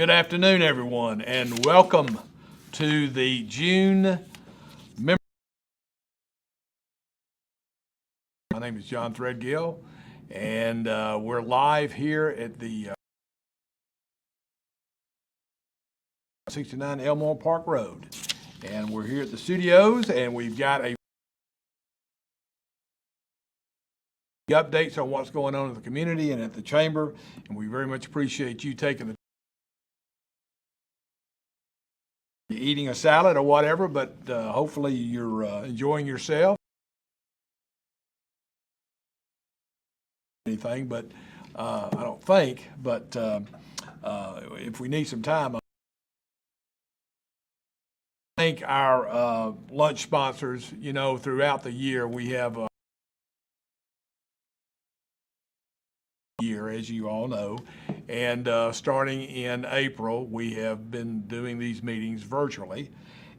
Good afternoon, everyone, and welcome to the June member. My name is John Threadgill, and we're live here at the 69 Elmore Park Road. And we're here at the studios, and we've got a updates on what's going on in the community and at the chamber, and we very much appreciate you taking the eating a salad or whatever, but hopefully you're enjoying yourself. Anything, but I don't think, but if we need some time, I thank our lunch sponsors. You know, throughout the year we have year, as you all know, and starting in April we have been doing these meetings virtually,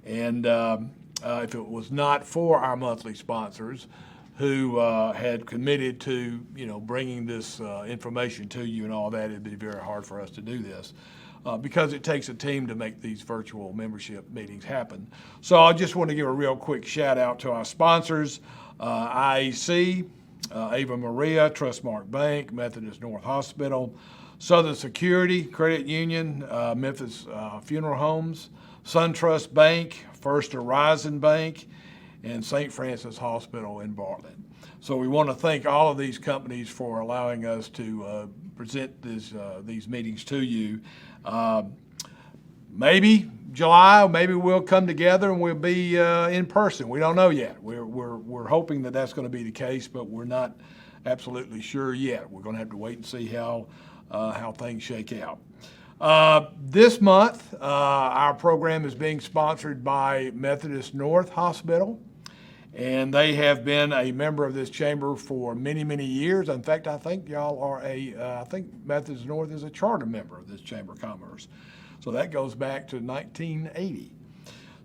and if it was not for our monthly sponsors who had committed to, you know, bringing this information to you and all that, it'd be very hard for us to do this because it takes a team to make these virtual membership meetings happen. So I just want to give a real quick shout out to our sponsors, IAC, Ava Maria, Trustmark Bank, Methodist North Hospital, Southern Security Credit Union, Memphis Funeral Homes, SunTrust Bank, First Horizon Bank, and St. Francis Hospital in Bartlett. So we want to thank all of these companies for allowing us to present these meetings to you. Maybe July, maybe we'll come together and we'll be in person. We don't know yet. We're hoping that that's going to be the case, but we're not absolutely sure yet. We're going to have to wait and see how things shake out. This month, our program is being sponsored by Methodist North Hospital, and they have been a member of this chamber for many, many years. In fact, I think y'all are I think Methodist North is a charter member of this Chamber of Commerce. So that goes back to 1980.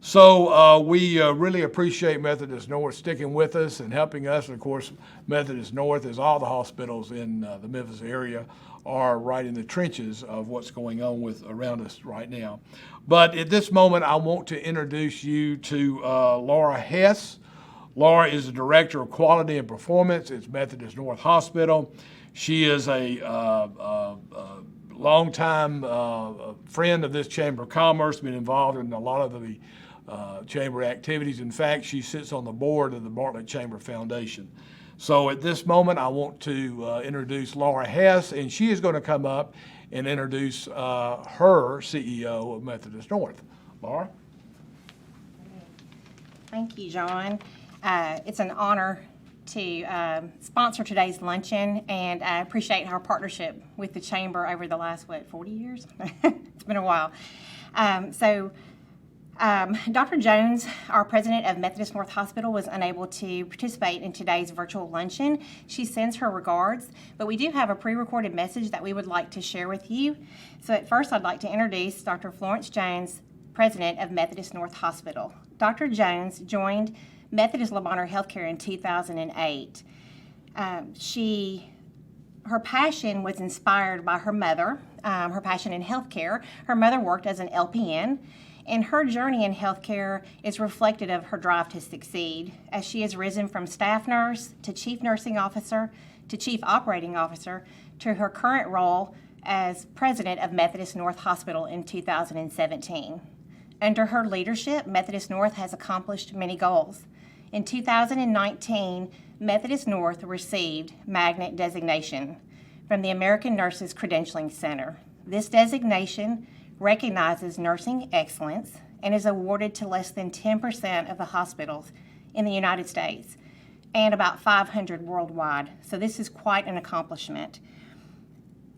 So we really appreciate Methodist North sticking with us and helping us. And of course, Methodist North, as all the hospitals in the Memphis area, are right in the trenches of what's going on around us right now. But at this moment, I want to introduce you to Laura Hess. Laura is the Director of Quality and Performance at Methodist North Hospital. She is a longtime friend of this Chamber of Commerce, been involved in a lot of the chamber activities. In fact, she sits on the board of the Bartlett Chamber Foundation. So at this moment, I want to introduce Laura Hess, and she is going to come up and introduce her CEO of Methodist North. Laura? Thank you, John. It's an honor to sponsor today's luncheon, and I appreciate our partnership with the Chamber over the last, 40 years? It's been a while. Dr. Jones, our president of Methodist North Hospital, was unable to participate in today's virtual luncheon. She sends her regards, but we do have a pre-recorded message that we would like to share with you. So at first, I'd like to introduce Dr. Florence Jones, president of Methodist North Hospital. Dr. Jones joined Methodist Le Bonheur Healthcare in 2008. Her passion was inspired by her mother, her passion in healthcare. Her mother worked as an LPN, and her journey in healthcare is reflective of her drive to succeed, as she has risen from staff nurse to chief nursing officer to chief operating officer to her current role as president of Methodist North Hospital in 2017. Under her leadership, Methodist North has accomplished many goals. In 2019, Methodist North received magnet designation from the American Nurses Credentialing Center. This designation recognizes nursing excellence and is awarded to less than 10% of the hospitals in the United States and about 500 worldwide. So this is quite an accomplishment.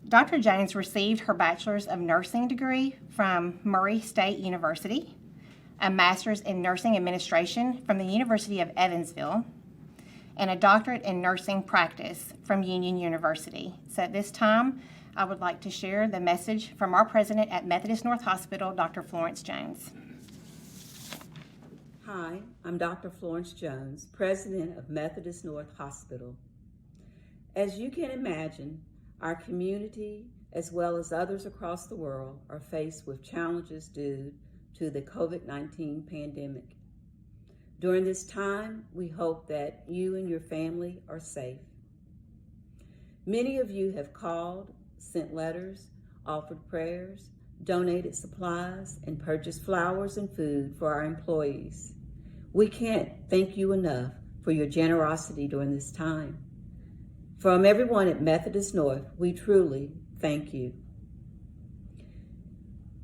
Dr. Jones received her Bachelor's of Nursing degree from Murray State University, a Master's in Nursing Administration from the University of Evansville, and a Doctorate in Nursing Practice from Union University. So at this time, I would like to share the message from our president at Methodist North Hospital, Dr. Florence Jones. Hi, I'm Dr. Florence Jones, president of Methodist North Hospital. As you can imagine, our community as well as others across the world, are faced with challenges due to the COVID-19 pandemic. During this time, we hope that you and your family are safe. Many of you have called, sent letters, offered prayers, donated supplies, and purchased flowers and food for our employees. We can't thank you enough for your generosity during this time. From everyone at Methodist North, we truly thank you.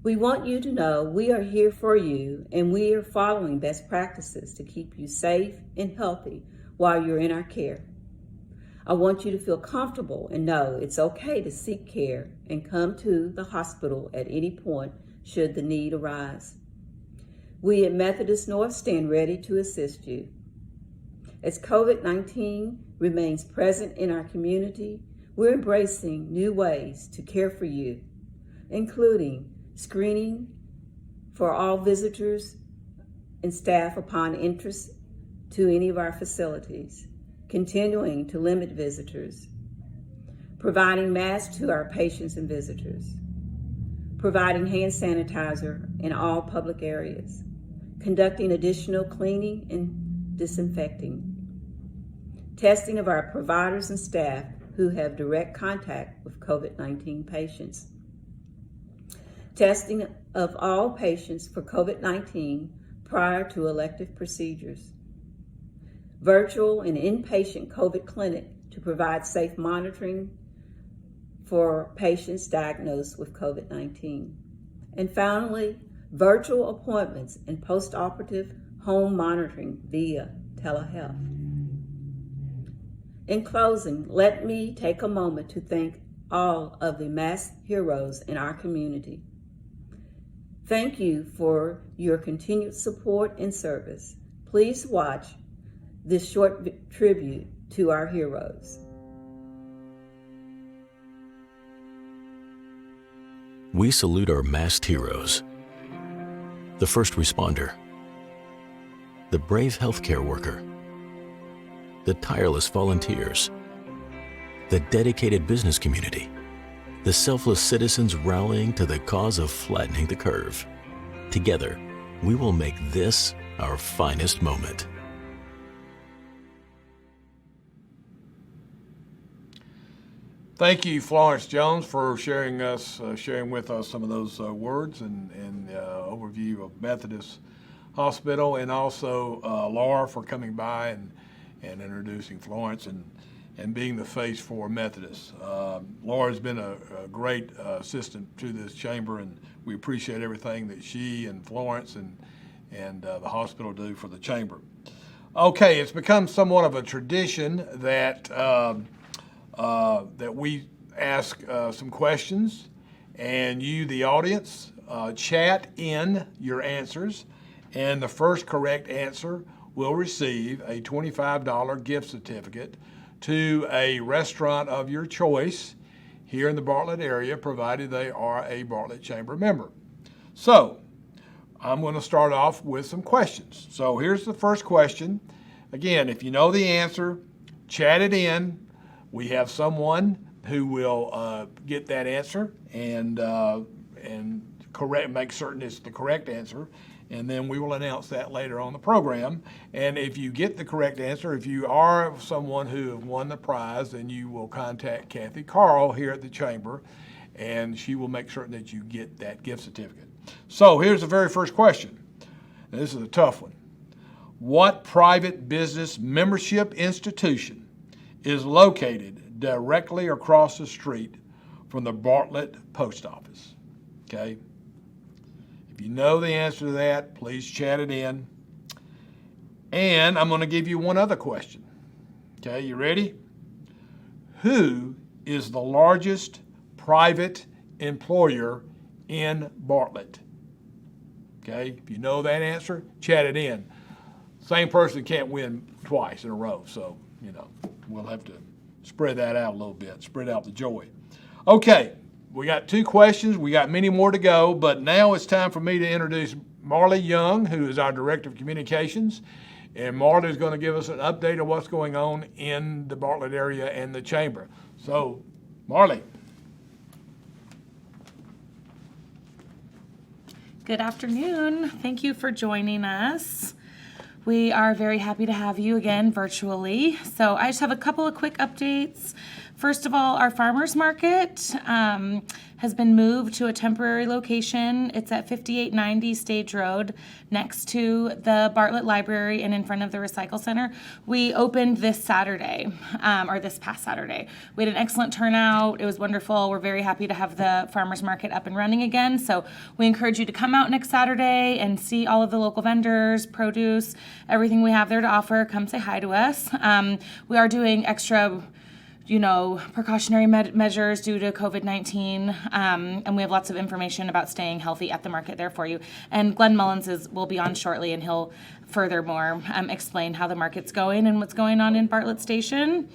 We want you to know we are here for you, and we are following best practices to keep you safe and healthy while you're in our care. I want you to feel comfortable and know it's okay to seek care and come to the hospital at any point should the need arise. We at Methodist North stand ready to assist you. As COVID-19 remains present in our community, we're embracing new ways to care for you, including screening for all visitors and staff upon entrance to any of our facilities, continuing to limit visitors, providing masks to our patients and visitors, providing hand sanitizer in all public areas, conducting additional cleaning and disinfecting, testing of our providers and staff who have direct contact with COVID-19 patients, testing of all patients for COVID-19 prior to elective procedures, virtual and inpatient COVID clinic to provide safe monitoring for patients diagnosed with COVID-19. And finally, virtual appointments and post-operative home monitoring via telehealth. In closing, let me take a moment to thank all of the mass heroes in our community. Thank you for your continued support and service. Please watch this short tribute to our heroes. We salute our masked heroes, the first responder, the brave healthcare worker, the tireless volunteers, the dedicated business community, the selfless citizens rallying to the cause of flattening the curve. Together, we will make this our finest moment. Thank you, Florence Jones, for sharing with us some of those words and overview of Methodist Hospital, and also Laura for coming by and introducing Florence and being the face for Methodist. Laura's been a great assistant to this chamber, and we appreciate everything that she and Florence and the hospital do for the chamber. Okay, it's become somewhat of a tradition that we ask some questions, and you, the audience, chat in your answers, and the first correct answer will receive a $25 gift certificate to a restaurant of your choice here in the Bartlett area, provided they are a Bartlett Chamber member. So, I'm going to start off with some questions. So here's the first question. Again, if you know the answer, chat it in. We have someone who will get that answer and make certain it's the correct answer, and then we will announce that later on the program. And if you get the correct answer, if you are someone who have won the prize, then you will contact Kathy Carl here at the chamber, and she will make certain that you get that gift certificate. So here's the very first question. And this is a tough one. What private business membership institution is located directly across the street from the Bartlett Post Office? Okay. If you know the answer to that, please chat it in. And I'm going to give you one other question. Okay, you ready? Who is the largest private employer in Bartlett? Okay, if you know that answer, chat it in. Same person can't win twice in a row, so, we'll have to spread that out a little bit, spread out the joy. Okay, we got 2 questions. We got many more to go, but now it's time for me to introduce Marley Young, who is our Director of Communications. And Marley is going to give us an update of what's going on in the Bartlett area and the chamber. So, Marley. Good afternoon. Thank you for joining us. We are very happy to have you again virtually. So I just have a couple of quick updates. First of all, our farmers market has been moved to a temporary location. It's at 5890 Stage Road next to the Bartlett Library and in front of the Recycle Center. We opened this Saturday, or this past Saturday. We had an excellent turnout. It was wonderful. We're very happy to have the farmers market up and running again. So we encourage you to come out next Saturday and see all of the local vendors, produce, everything we have there to offer. Come say hi to us. We are doing extra precautionary measures due to COVID-19, and we have lots of information about staying healthy at the market there for you. And Glenn Mullins will be on shortly, and he'll furthermore explain how the market's going and what's going on in Bartlett Station.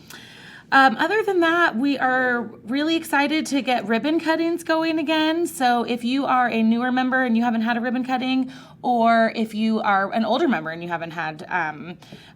Other than that, we are really excited to get ribbon cuttings going again. So if you are a newer member and you haven't had a ribbon cutting, or if you are an older member and you haven't had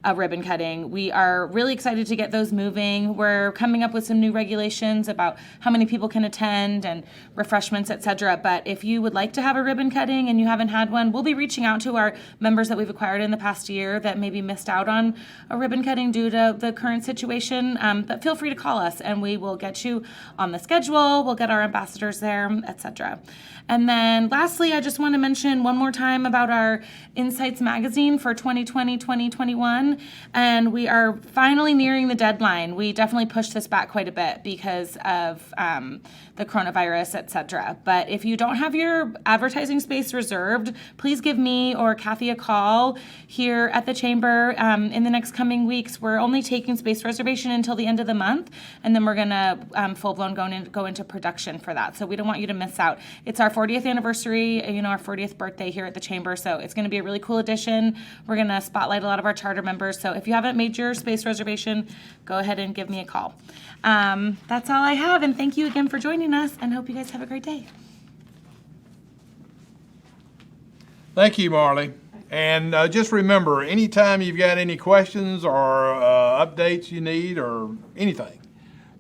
a ribbon cutting, we are really excited to get those moving. We're coming up with some new regulations about how many people can attend and refreshments, etc. But if you would like to have a ribbon cutting and you haven't had one, we'll be reaching out to our members that we've acquired in the past year that maybe missed out on a ribbon cutting due to the current situation. But feel free to call us and we will get you on the schedule. We'll get our ambassadors there, etc. And then lastly, I just want to mention one more time about our Insights magazine for 2020-2021. And we are finally nearing the deadline. We definitely pushed this back quite a bit because of the coronavirus, etc. But if you don't have your advertising space reserved, please give me or Kathy a call here at the chamber in the next coming weeks. We're only taking space reservation until the end of the month, and then we're going to full-blown go into production for that. So we don't want you to miss out. It's our 40th anniversary, our 40th birthday here at the chamber, so it's going to be a really cool edition. We're going to spotlight a lot of our charter members, so if you haven't made your space reservation, go ahead and give me a call. That's all I have, and thank you again for joining us, and hope you guys have a great day. Thank you, Marley. And just remember, anytime you've got any questions or updates you need or anything,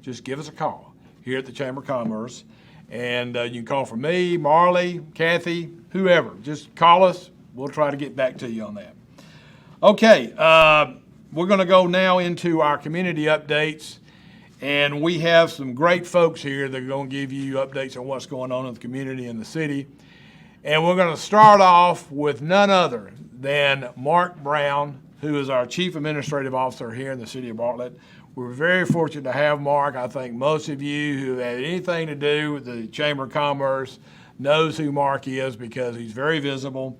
just give us a call here at the Chamber of Commerce. And you can call for me, Marley, Kathy, whoever. Just call us. We'll try to get back to you on that. Okay, we're going to go now into our community updates. And we have some great folks here that are going to give you updates on what's going on in the community and the city. And we're going to start off with none other than Mark Brown, who is our Chief Administrative Officer here in the City of Bartlett. We're very fortunate to have Mark. I think most of you who have had anything to do with the Chamber of Commerce knows who Mark is because he's very visible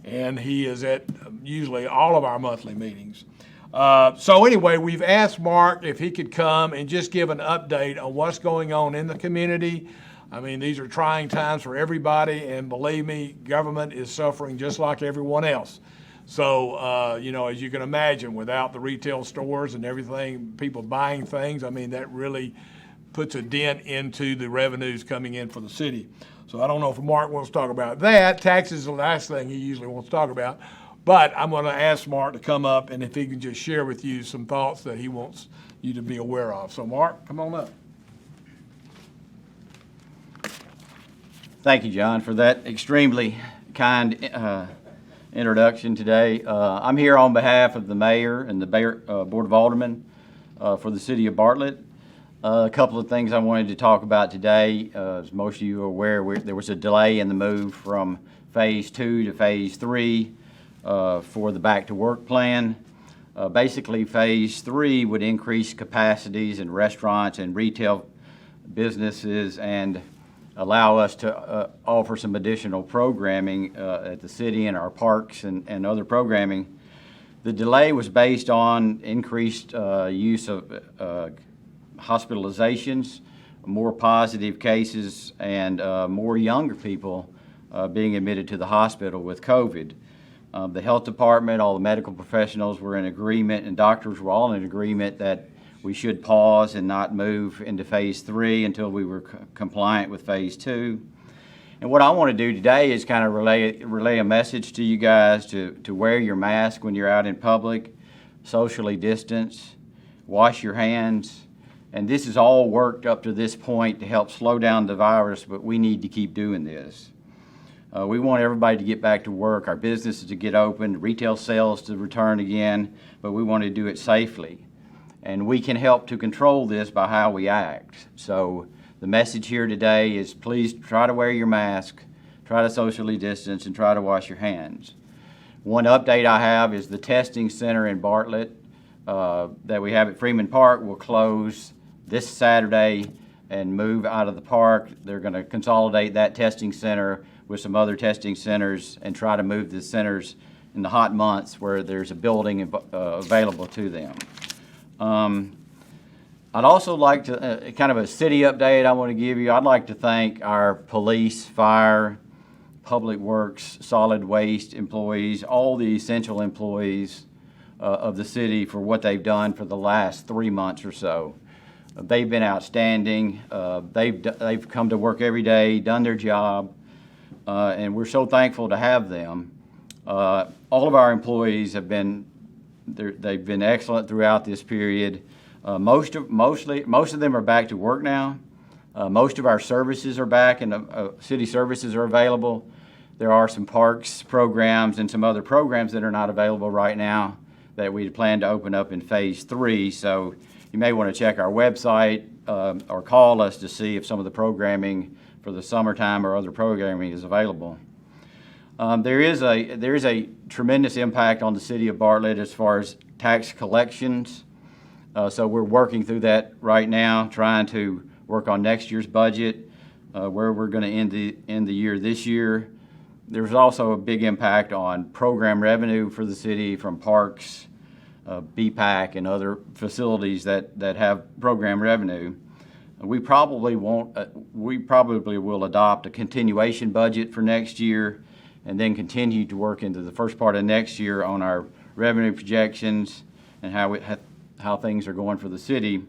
and he is at usually all of our monthly meetings. So anyway, we've asked Mark if he could come and just give an update on what's going on in the community. I mean, these are trying times for everybody, and believe me, government is suffering just like everyone else. So, as you can imagine, without the retail stores and everything, people buying things, I mean, that really puts a dent into the revenues coming in for the city. So I don't know if Mark wants to talk about that. Taxes is the last thing he usually wants to talk about. But I'm going to ask Mark to come up, and if he can just share with you some thoughts that he wants you to be aware of. So, Mark, come on up. Thank you, John, for that extremely kind introduction today. I'm here on behalf of the mayor and the Board of Aldermen for the City of Bartlett. A couple of things I wanted to talk about today. As most of you are aware, there was a delay in the move from Phase 2 to Phase 3 for the Back to Work plan. Basically, Phase 3 would increase capacities in restaurants and retail businesses and allow us to offer some additional programming at the city and our parks and other programming. The delay was based on increased use of hospitalizations, more positive cases, and more younger people being admitted to the hospital with COVID. The health department, all the medical professionals were in agreement, and doctors were all in agreement that we should pause and not move into Phase 3 until we were compliant with Phase 2. And what I want to do today is kind of relay a message to you guys to wear your mask when you're out in public, socially distance, wash your hands. And this has all worked up to this point to help slow down the virus, but we need to keep doing this. We want everybody to get back to work, our businesses to get open, retail sales to return again, but we want to do it safely. And we can help to control this by how we act. So the message here today is please try to wear your mask, try to socially distance, and try to wash your hands. One update I have is the testing center in Bartlett that we have at Freeman Park will close this Saturday and move out of the park. They're going to consolidate that testing center with some other testing centers and try to move the centers in the hot months where there's a building available to them. I'd also like to, kind of a city update I want to give you. I'd like to thank our police, fire, public works, solid waste employees, all the essential employees of the city for what they've done for the last 3 months or so. They've been outstanding. They've come to work every day, done their job, and we're so thankful to have them. All of our employees have been they've been excellent throughout this period. Most of them are back to work now. Most of our services are back, and city services are available. There are some parks programs and some other programs that are not available right now that we plan to open up in phase 3. So you may want to check our website or call us to see if some of the programming for the summertime or other programming is available. There is a tremendous impact on the city of Bartlett as far as tax collections. So we're working through that right now, trying to work on next year's budget, where we're going to end the year this year. There's also a big impact on program revenue for the city from parks, BACC, and other facilities that have program revenue. We probably will adopt a continuation budget for next year, and then continue to work into the first part of next year on our revenue projections and how things are going for the city.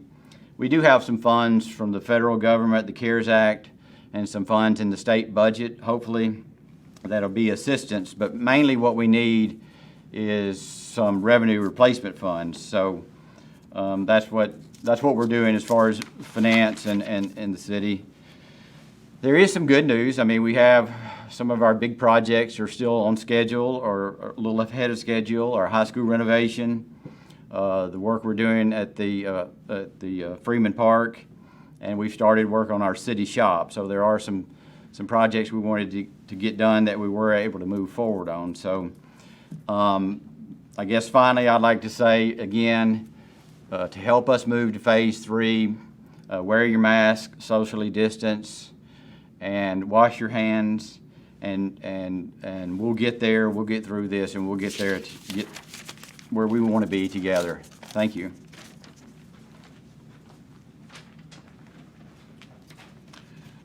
We do have some funds from the federal government, the CARES Act, and some funds in the state budget, hopefully, that'll be assistance. But mainly what we need is some revenue replacement funds. So that's what we're doing as far as finance and the city. There is some good news. I mean, we have some of our big projects are still on schedule or a little ahead of schedule. Our high school renovation, the work we're doing at the Freeman Park, and we've started work on our city shop. So there are some projects we wanted to get done that we were able to move forward on. So I guess finally I'd like to say again, to help us move to phase 3, wear your mask, socially distance, and wash your hands, and we'll get there. We'll get through this, and we'll get there to get where we want to be together. Thank you.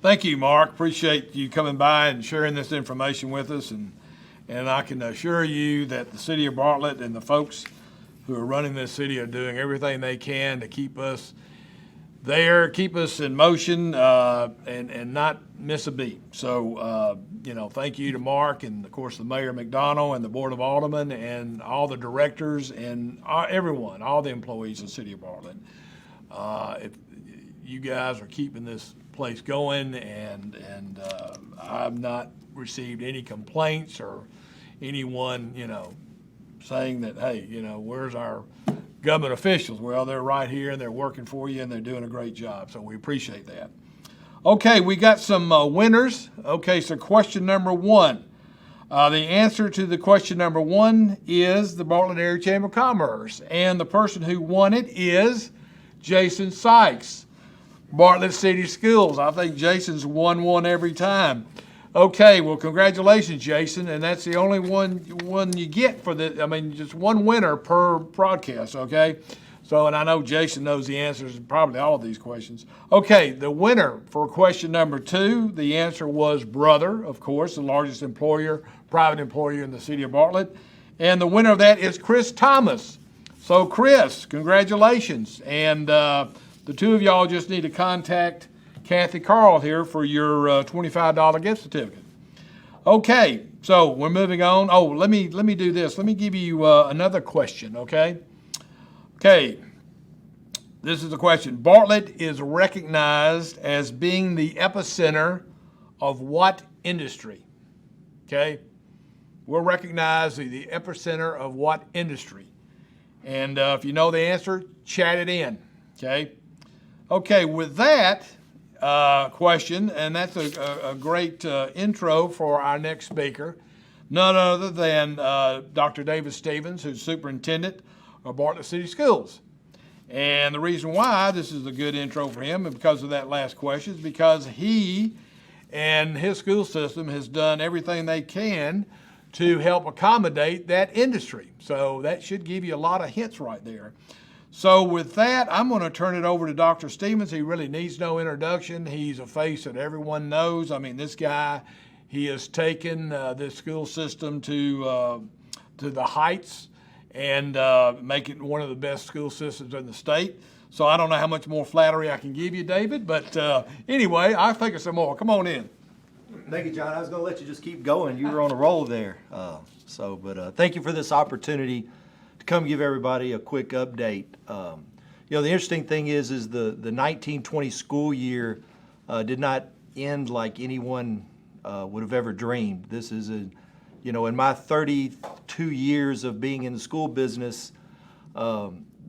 Thank you, Mark. Appreciate you coming by and sharing this information with us, and I can assure you that the City of Bartlett and the folks who are running this city are doing everything they can to keep us there, keep us in motion, and not miss a beat. So, thank you to Mark and, of course, the Mayor McDonald and the Board of Aldermen and all the directors and everyone, all the employees of the City of Bartlett. If you guys are keeping this place going, and I've not received any complaints or anyone, saying that, hey, where's our government officials? Well, they're right here and they're working for you and they're doing a great job. So we appreciate that. Okay, we got some winners. Okay, so question number 1. The answer to the question number 1 is the Bartlett Area Chamber of Commerce. And the person who won it is Jason Sykes, Bartlett City Schools. I think Jason's won one every time. Okay, well, congratulations, Jason, and that's the only one you get for the, just one winner per broadcast, okay? So, and I know Jason knows the answers to probably all of these questions. Okay, the winner for question number 2, the answer was Brother, of course, the largest private employer in the city of Bartlett. And the winner of that is Chris Thomas. So, Chris, congratulations. And the two of y'all just need to contact Kathy Carl here for your $25 gift certificate. Okay, so we're moving on. Oh, let me do this. Let me give you another question, okay? Okay, this is the question. Bartlett is recognized as being the epicenter of what industry? okay? We'll recognize the epicenter of what industry. And if you know the answer, chat it in, okay? Okay, with that question, and that's a great intro for our next speaker, none other than Dr. David Stevens, who's superintendent of Bartlett City Schools. And the reason why this is a good intro for him, and because of that last question, is because he and his school system has done everything they can to help accommodate that industry. So that should give you a lot of hints right there. So with that, I'm going to turn it over to Dr. Stevens. He really needs no introduction. He's a face that everyone knows. I mean, this guy, he has taken this school system to the heights and make it one of the best school systems in the state. So I don't know how much more flattery I can give you, David, but anyway, I'll think of some more. Come on in. Thank you, John. I was going to let you just keep going. You were on a roll there. But thank you for this opportunity to come give everybody a quick update. The interesting thing is the 1920 school year did not end like anyone would have ever dreamed. This is in my 32 years of being in the school business,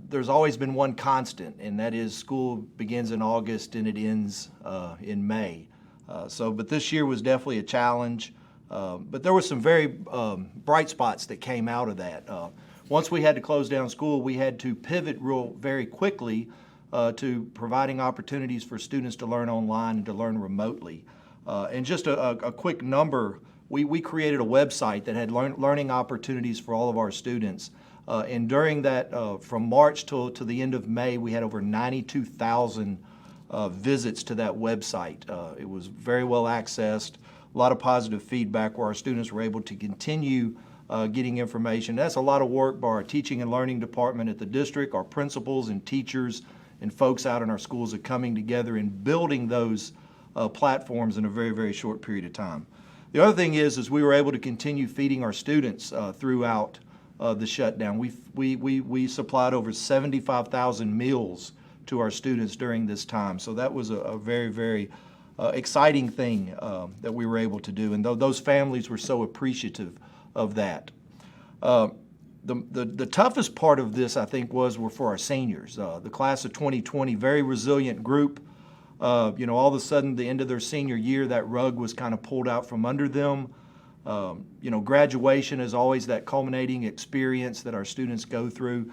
there's always been one constant, and that is school begins in August and it ends in May. But this year was definitely a challenge. But there were some very bright spots that came out of that. Once we had to close down school, we had to pivot very quickly to providing opportunities for students to learn online and to learn remotely. And just a quick number, we created a website that had learning opportunities for all of our students. And during that, from March to the end of May, we had over 92,000 visits to that website. It was very well accessed, a lot of positive feedback where our students were able to continue getting information. That's a lot of work by our teaching and learning department at the district, our principals and teachers and folks out in our schools are coming together and building those platforms in a very, very short period of time. The other thing is we were able to continue feeding our students throughout the shutdown. We supplied over 75,000 meals to our students during this time. So that was a very, very exciting thing that we were able to do. And those families were so appreciative of that. The toughest part of this, I think, were for our seniors. The class of 2020, very resilient group. All of a sudden, the end of their senior year, that rug was kind of pulled out from under them. Graduation is always that culminating experience that our students go through.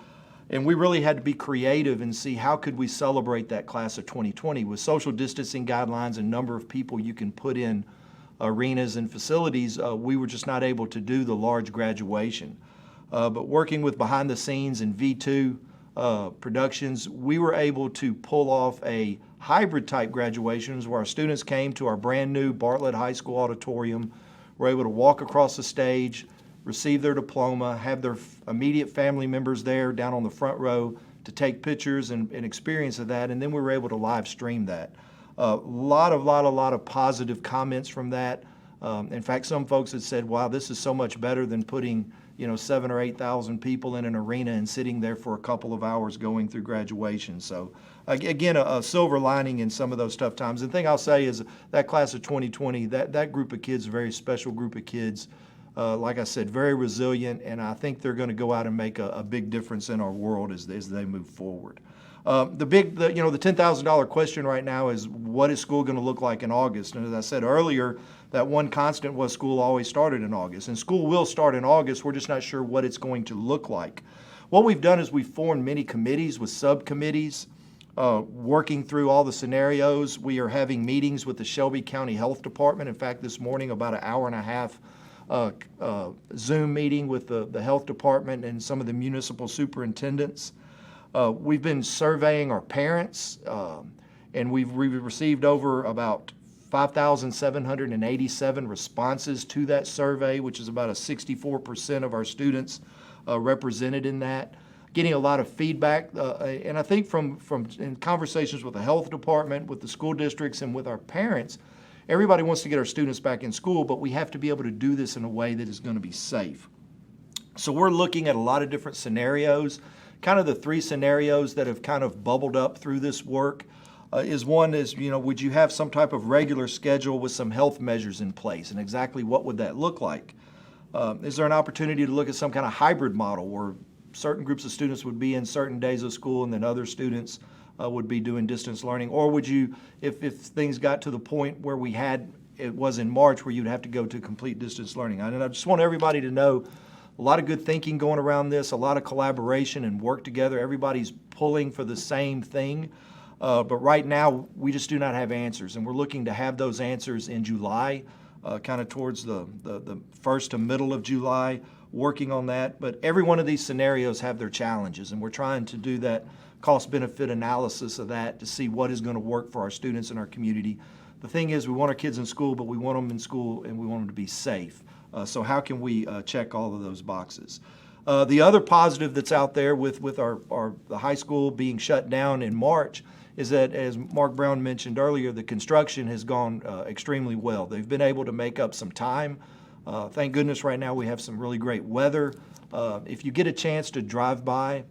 And we really had to be creative and see how could we celebrate that class of 2020. With social distancing guidelines and number of people you can put in arenas and facilities, we were just not able to do the large graduation. But working with behind the scenes and V2 productions, we were able to pull off a hybrid type graduations where our students came to our brand new Bartlett High School auditorium, were able to walk across the stage, receive their diploma, have their immediate family members there down on the front row to take pictures and experience of that, and then we were able to live stream that. A lot of positive comments from that. In fact, some folks had said, wow, this is so much better than putting 7,000 or 8,000 people in an arena and sitting there for a couple of hours going through graduation. So again, a silver lining in some of those tough times. And the thing I'll say is that class of 2020, that group of kids, a very special group of kids, like I said, very resilient, and I think they're going to go out and make a big difference in our world as they move forward. The $10,000 question right now is, what is school going to look like in August? And as I said earlier, that one constant was school always started in August. And school will start in August. We're just not sure what it's going to look like. What we've done is we've formed many committees with subcommittees, working through all the scenarios. We are having meetings with the Shelby County Health Department. In fact, this morning, about an hour and a half Zoom meeting with the health department and some of the municipal superintendents. We've been surveying our parents, and we've received over about 5,787 responses to that survey, which is about a 64% of our students represented in that. Getting a lot of feedback, and I think from in conversations with the health department, with the school districts, and with our parents, everybody wants to get our students back in school, but we have to be able to do this in a way that is going to be safe. So we're looking at a lot of different scenarios, kind of the three scenarios that have kind of bubbled up through this work. is, would you have some type of regular schedule with some health measures in place, and exactly what would that look like? Is there an opportunity to look at some kind of hybrid model where certain groups of students would be in certain days of school and then other students would be doing distance learning? Or would you, if things got to the point where it was in March where you'd have to go to complete distance learning? And I just want everybody to know a lot of good thinking going around this, a lot of collaboration and work together. Everybody's pulling for the same thing. But right now, we just do not have answers, and we're looking to have those answers in July, kind of towards the first to middle of July, working on that. But every one of these scenarios have their challenges, and we're trying to do that cost-benefit analysis of that to see what is going to work for our students and our community. The thing is, we want our kids in school, but we want them in school and we want them to be safe. So how can we check all of those boxes? The other positive that's out there with the high school being shut down in March is that, as Mark Brown mentioned earlier, the construction has gone extremely well. They've been able to make up some time. Thank goodness right now we have some really great weather. If you get a chance to drive by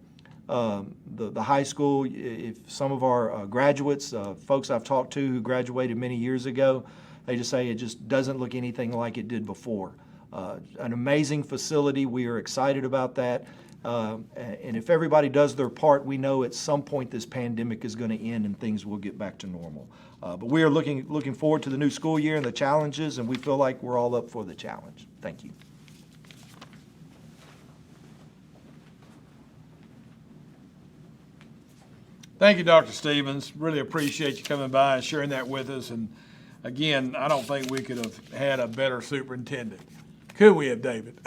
the high school, if some of our graduates, folks I've talked to who graduated many years ago, they just say it just doesn't look anything like it did before. An amazing facility. We are excited about that. And if everybody does their part, we know at some point this pandemic is going to end and things will get back to normal. But we are looking forward to the new school year and the challenges, and we feel like we're all up for the challenge. Thank you. Thank you, Dr. Stevens. Really appreciate you coming by and sharing that with us. And again, I don't think we could have had a better superintendent. Could we have, David?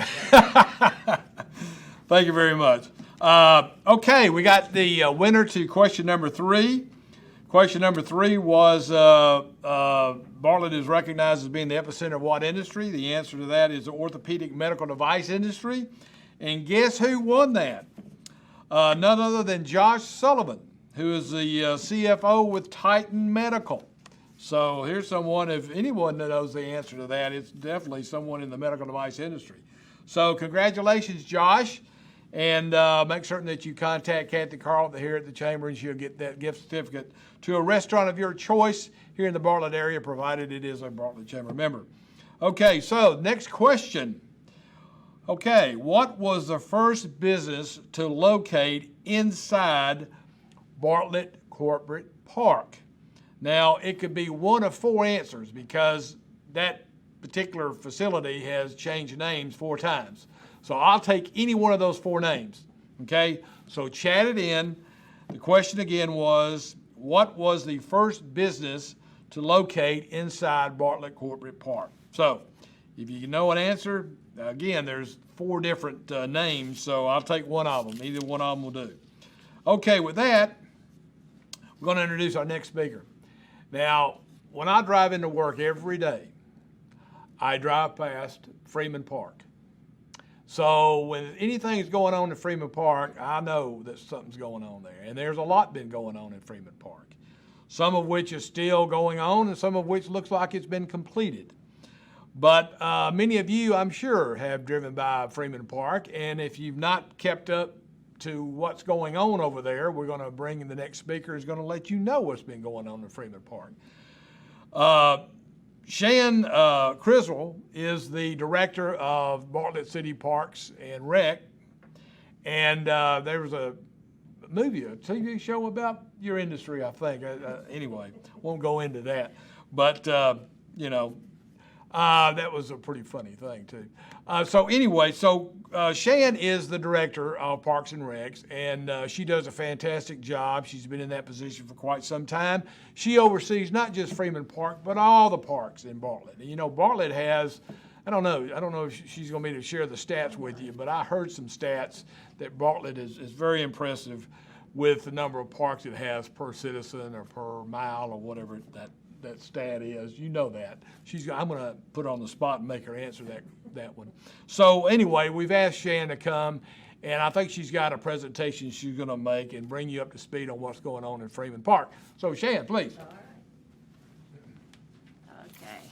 Thank you very much. Okay, we got the winner to question number 3. Question number 3 was Bartlett is recognized as being the epicenter of what industry? The answer to that is the orthopedic medical device industry. And guess who won that? None other than Josh Sullivan, who is the CFO with Titan Medical. So here's someone, if anyone that knows the answer to that, it's definitely someone in the medical device industry. So congratulations, Josh, and make certain that you contact Kathy Carlton here at the Chamber, and she'll get that gift certificate to a restaurant of your choice here in the Bartlett area, provided it is a Bartlett Chamber member. Okay, so next question. Okay, what was the first business to locate inside Bartlett Corporate Park? Now, it could be one of 4 answers because that particular facility has changed names 4 times. So I'll take any one of those 4 names, okay? So chat it in. The question again was, what was the first business to locate inside Bartlett Corporate Park? So if you know an answer, again, there's 4 different names, so I'll take one of them. Either one of them will do. Okay, with that, we're going to introduce our next speaker. Now, when I drive into work every day, I drive past Freeman Park. So when anything is going on in Freeman Park, I know that something's going on there. And there's a lot been going on in Freeman Park, some of which is still going on and some of which looks like it's been completed. But many of you, I'm sure, have driven by Freeman Park. And if you've not kept up to what's going on over there, we're going to bring in the next speaker is going to let you know what's been going on in Freeman Park. Shan Criswell is the director of Bartlett City Parks and Rec, and there was a TV show about your industry, I think. Anyway, won't go into that, but that was a pretty funny thing too. Shan is the director of Parks and Recs, and she does a fantastic job. She's been in that position for quite some time. She oversees not just Freeman Park, but all the parks in Bartlett. And, Bartlett has, I don't know if she's going to be able to share the stats with you, but I heard some stats that Bartlett is very impressive with the number of parks it has per citizen or per mile or whatever that stat is. You know that. I'm going to put her on the spot and make her answer that one. So anyway, we've asked Shan to come, and I think she's got a presentation she's going to make and bring you up to speed on what's going on in Freeman Park. So Shan, please. All right. Okay.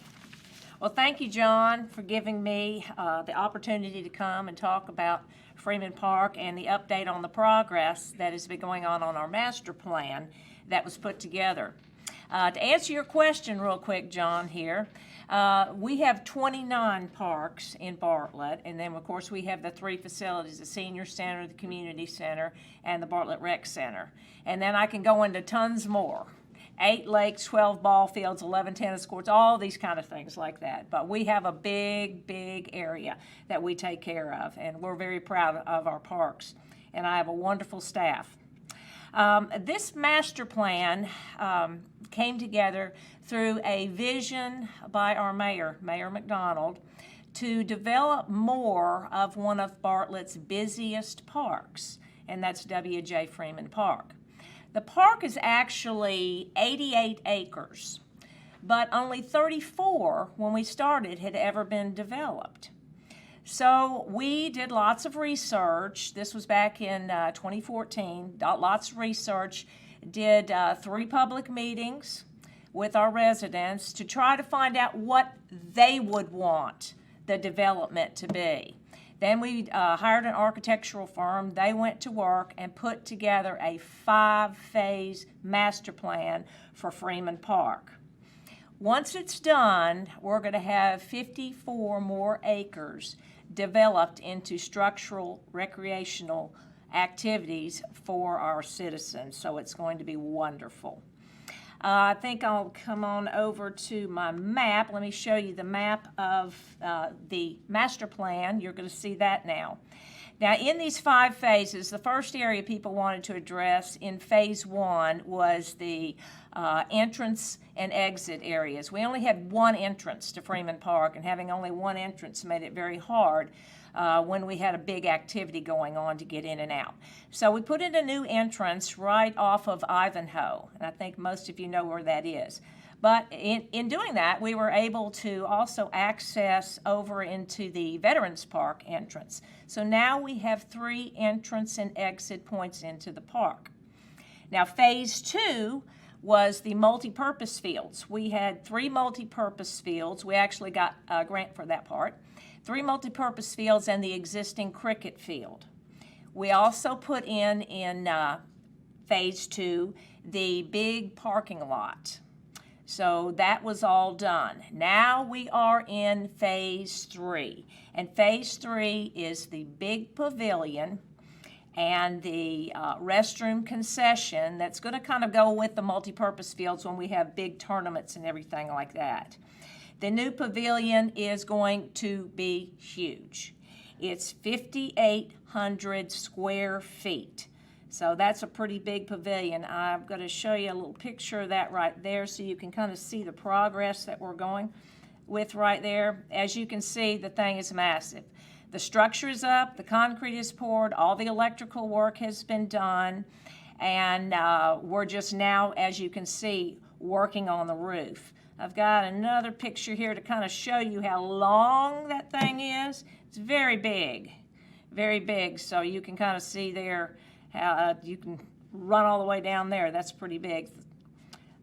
Well, thank you, John, for giving me the opportunity to come and talk about Freeman Park and the update on the progress that has been going on our master plan that was put together. To answer your question real quick, John, here, we have 29 parks in Bartlett, and then, of course, we have the 3 facilities, the Senior Center, the Community Center, and the Bartlett Rec Center. And then I can go into tons more. 8 lakes, 12 ball fields, 11 tennis courts, all these kind of things like that. But we have a big, big area that we take care of, and we're very proud of our parks. And I have a wonderful staff. This master plan came together through a vision by our mayor, Mayor McDonald, to develop more of one of Bartlett's busiest parks, and that's W.J. Freeman Park. The park is actually 88 acres, but only 34 when we started had ever been developed. So we did lots of research. This was back in 2014, lots of research, did 3 public meetings with our residents to try to find out what they would want the development to be. Then we hired an architectural firm. They went to work and put together a 5-phase master plan for Freeman Park. Once it's done, we're going to have 54 more acres developed into structural recreational activities for our citizens. So it's going to be wonderful. I think I'll come on over to my map. Let me show you the map of the master plan. You're going to see that now. Now, in these 5 phases, the first area people wanted to address in phase 1 was the entrance and exit areas. We only had 1 entrance to Freeman Park, and having only 1 entrance made it very hard when we had a big activity going on to get in and out. So we put in a new entrance right off of Ivanhoe, and I think most of you know where that is. But in doing that, we were able to also access over into the Veterans Park entrance. So now we have 3 entrance and exit points into the park. Now, phase 2 was the multi-purpose fields. We had 3 multi-purpose fields. We actually got a grant for that part. 3 multi-purpose fields and the existing cricket field. We also put in phase 2 the big parking lot. So that was all done. Now we are in phase 3. And phase 3 is the big pavilion and the restroom concession that's going to kind of go with the multi-purpose fields when we have big tournaments and everything like that. The new pavilion is going to be huge. It's 5,800 square feet. So that's a pretty big pavilion. I'm going to show you a little picture of that right there so you can kind of see the progress that we're going with right there. As you can see, the thing is massive. The structure is up, the concrete is poured, all the electrical work has been done, and we're just now, as you can see, working on the roof. I've got another picture here to kind of show you how long that thing is. It's very big, so you can kind of see there how you can run all the way down there. That's pretty big.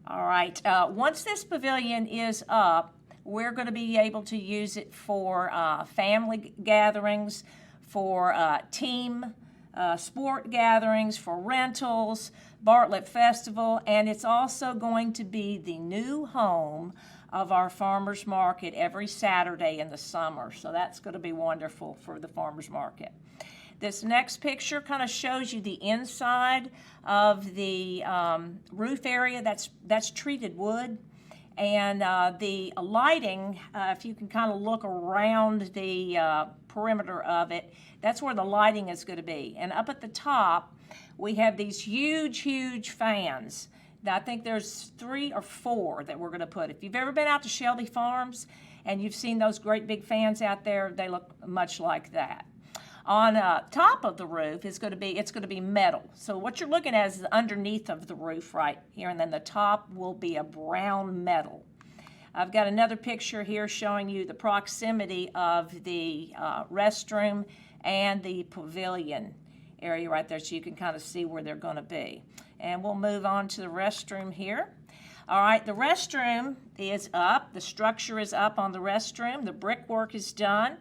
All right, once this pavilion is up, we're going to be able to use it for family gatherings, for team sport gatherings, for rentals, Bartlett Festival, and it's also going to be the new home of our farmers market every Saturday in the summer. So that's going to be wonderful for the farmers market. This next picture kind of shows you the inside of the roof area. That's treated wood. And the lighting, if you can kind of look around the perimeter of it, that's where the lighting is going to be. And up at the top, we have these huge, huge fans. I think there's 3 or 4 that we're going to put. If you've ever been out to Shelby Farms and you've seen those great big fans out there, they look much like that. On top of the roof it's going to be metal. So what you're looking at is underneath of the roof right here, and then the top will be a brown metal. I've got another picture here showing you the proximity of the restroom and the pavilion area right there, so you can kind of see where they're going to be. And we'll move on to the restroom here. All right, the restroom is up. The structure is up on the restroom. The brickwork is done.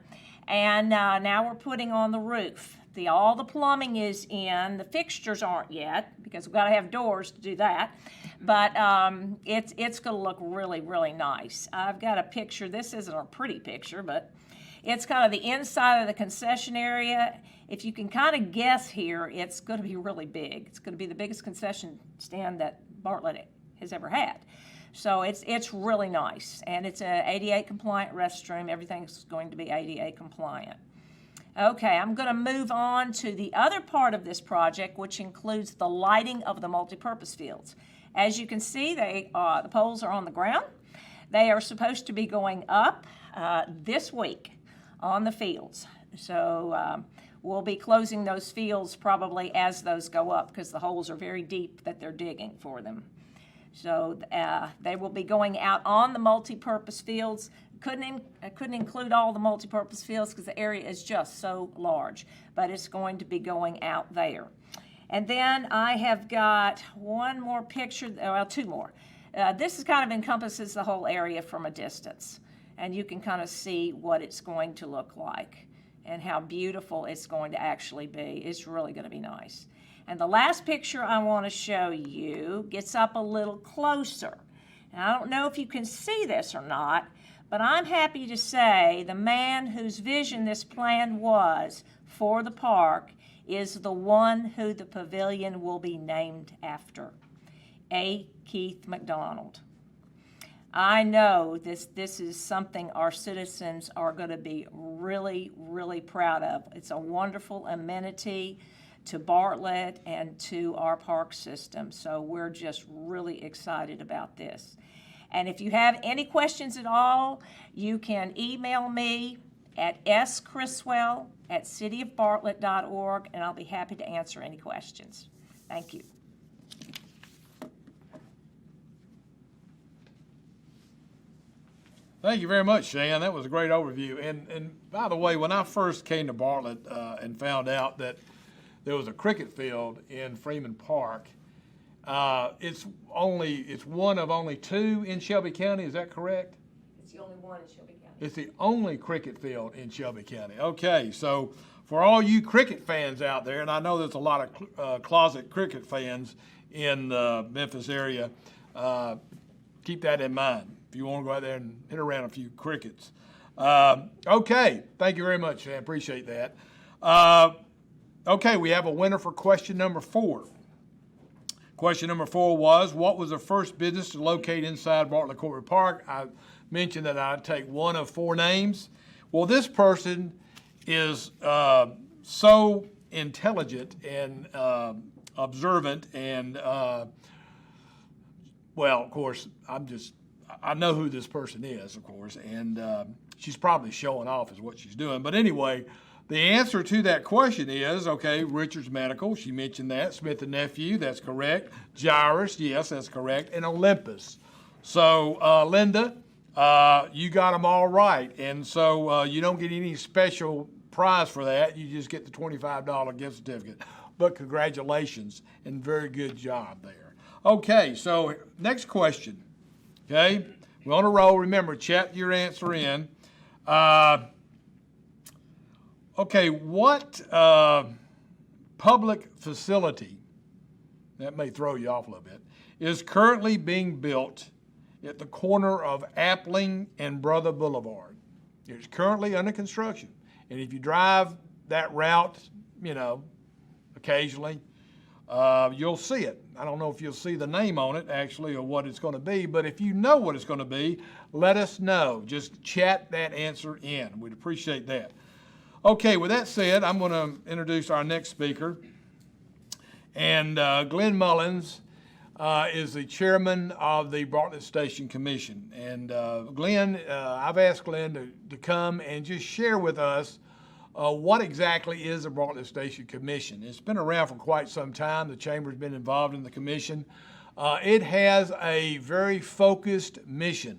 And now we're putting on the roof. All the plumbing is in. The fixtures aren't yet because we've got to have doors to do that. But it's going to look really, really nice. I've got a picture. This isn't a pretty picture, but it's kind of the inside of the concession area. If you can kind of guess here, it's going to be really big. It's going to be the biggest concession stand that Bartlett has ever had. So it's really nice. And it's an ADA compliant restroom. Everything's going to be ADA compliant. Okay, I'm going to move on to the other part of this project, which includes the lighting of the multipurpose fields. As you can see, the poles are on the ground. They are supposed to be going up this week on the fields. So we'll be closing those fields probably as those go up because the holes are very deep that they're digging for them. So they will be going out on the multipurpose fields. Couldn't include all the multipurpose fields because the area is just so large, but it's going to be going out there. And then I have got one more picture, well, two more. This kind of encompasses the whole area from a distance, and you can kind of see what it's going to look like and how beautiful it's going to actually be. It's really going to be nice. And the last picture I want to show you gets up a little closer. And I don't know if you can see this or not, but I'm happy to say the man whose vision this plan was for the park is the one who the pavilion will be named after, A. Keith McDonald. I know this is something our citizens are going to be really, really proud of. It's a wonderful amenity to Bartlett and to our park system, so we're just really excited about this. And if you have any questions at all, you can email me at scriswell@cityofbartlett.org, and I'll be happy to answer any questions. Thank you. Thank you very much, Shan. That was a great overview. And by the way, when I first came to Bartlett and found out that there was a cricket field in Freeman Park, it's one of only two in Shelby County. Is that correct? It's the only one in Shelby County. It's the only cricket field in Shelby County. Okay, so for all you cricket fans out there, and I know there's a lot of closet cricket fans in the Memphis area, keep that in mind if you want to go out there and hit around a few crickets. Okay, thank you very much, Shan. Appreciate that. Okay, we have a winner for question number 4. Question number 4 was, what was the first business to locate inside Bartlett Corporate Park? I mentioned that I'd take one of 4 names. Well, this person is so intelligent and observant and, well, of course, I know who this person is, of course, and she's probably showing off is what she's doing. But anyway, the answer to that question is, okay, Richards Medical, she mentioned that. Smith & Nephew, that's correct. Gyrus, yes, that's correct. And Olympus. So, Linda, you got them all right. And so you don't get any special prize for that. You just get the $25 gift certificate. But congratulations and very good job there. Okay, so next question. Okay, we're on a roll. Remember, chat your answer in. Okay, what public facility, that may throw you off a little bit, is currently being built at the corner of Appling and Brother Boulevard? It's currently under construction. And if you drive that route, occasionally, you'll see it. I don't know if you'll see the name on it, actually, or what it's going to be, but if you know what it's going to be, let us know. Just chat that answer in. We'd appreciate that. Okay, with that said, I'm going to introduce our next speaker. And Glenn Mullins is the chairman of the Bartlett Station Commission. And Glenn, I've asked Glenn to come and just share with us what exactly is the Bartlett Station Commission. It's been around for quite some time. The Chamber's been involved in the commission. It has a very focused mission.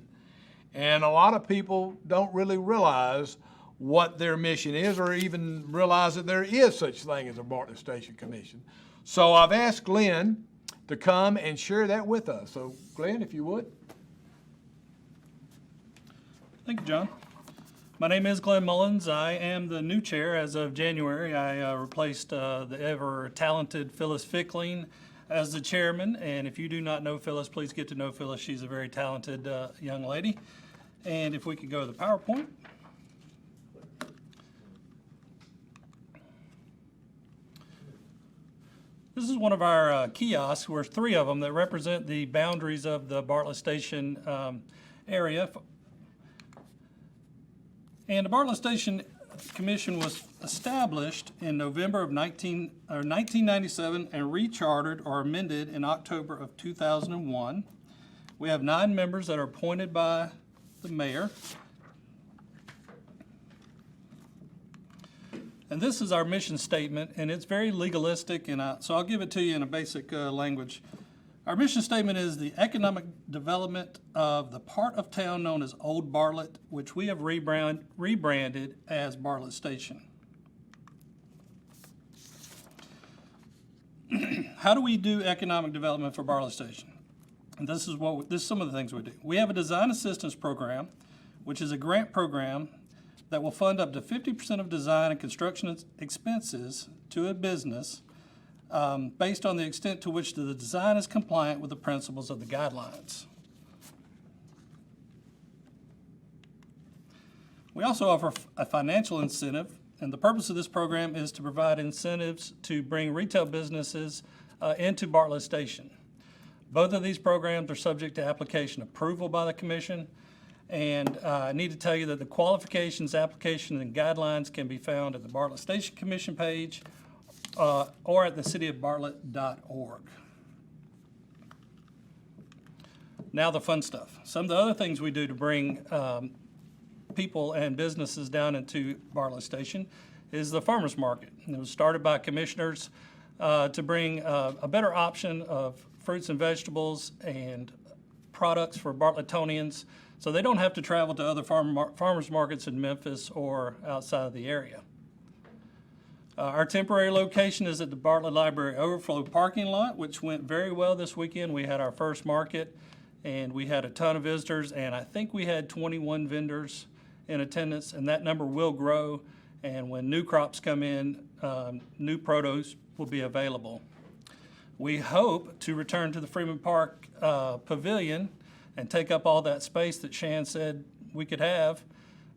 And a lot of people don't really realize what their mission is or even realize that there is such thing as a Bartlett Station Commission. So I've asked Glenn to come and share that with us. So Glenn, if you would. Thank you, John. My name is Glenn Mullins. I am the new chair as of January. I replaced the ever-talented Phyllis Fickling as the chairman. And if you do not know Phyllis, please get to know Phyllis. She's a very talented young lady. And if we could go to the PowerPoint. This is one of our kiosks. We're 3 of them that represent the boundaries of the Bartlett Station area. And the Bartlett Station Commission was established in November of 1997 and rechartered or amended in October of 2001. We have 9 members that are appointed by the mayor. And this is our mission statement, and it's very legalistic, and so I'll give it to you in a basic language. Our mission statement is the economic development of the part of town known as Old Bartlett, which we have rebranded as Bartlett Station. How do we do economic development for Bartlett Station? And this is some of the things we do. We have a design assistance program, which is a grant program that will fund up to 50% of design and construction expenses to a business based on the extent to which the design is compliant with the principles of the guidelines. We also offer a financial incentive, and the purpose of this program is to provide incentives to bring retail businesses into Bartlett Station. Both of these programs are subject to application approval by the Commission, and I need to tell you that the qualifications, applications, and guidelines can be found at the Bartlett Station Commission page or at the cityofbartlett.org. Now the fun stuff. Some of the other things we do to bring people and businesses down into Bartlett Station is the farmers market. And it was started by commissioners to bring a better option of fruits and vegetables and products for Bartlettonians, so they don't have to travel to other farmers markets in Memphis or outside of the area. Our temporary location is at the Bartlett Library Overflow parking lot, which went very well this weekend. We had our first market, and we had a ton of visitors, and I think we had 21 vendors in attendance, and that number will grow. And when new crops come in, new produce will be available. We hope to return to the Freeman Park Pavilion and take up all that space that Shan said we could have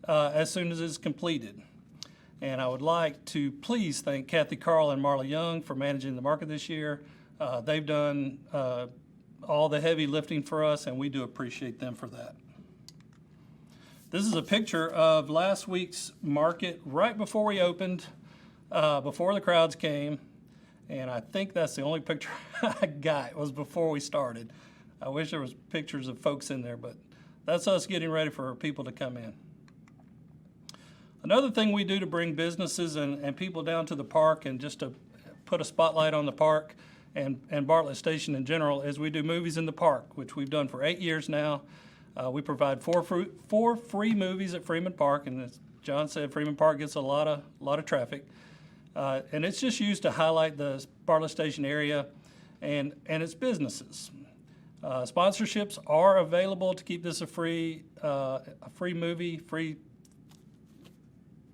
as soon as it's completed. And I would like to please thank Kathy Carl and Marla Young for managing the market this year. They've done all the heavy lifting for us, and we do appreciate them for that. This is a picture of last week's market right before we opened, before the crowds came. And I think that's the only picture I got was before we started. I wish there was pictures of folks in there, but that's us getting ready for people to come in. Another thing we do to bring businesses and people down to the park and just to put a spotlight on the park and Bartlett Station in general is we do movies in the park, which we've done for 8 years now. We provide four free movies at Freeman Park, and as John said, Freeman Park gets a lot of traffic. And it's just used to highlight the Bartlett Station area and its businesses. Sponsorships are available to keep this a free movie, free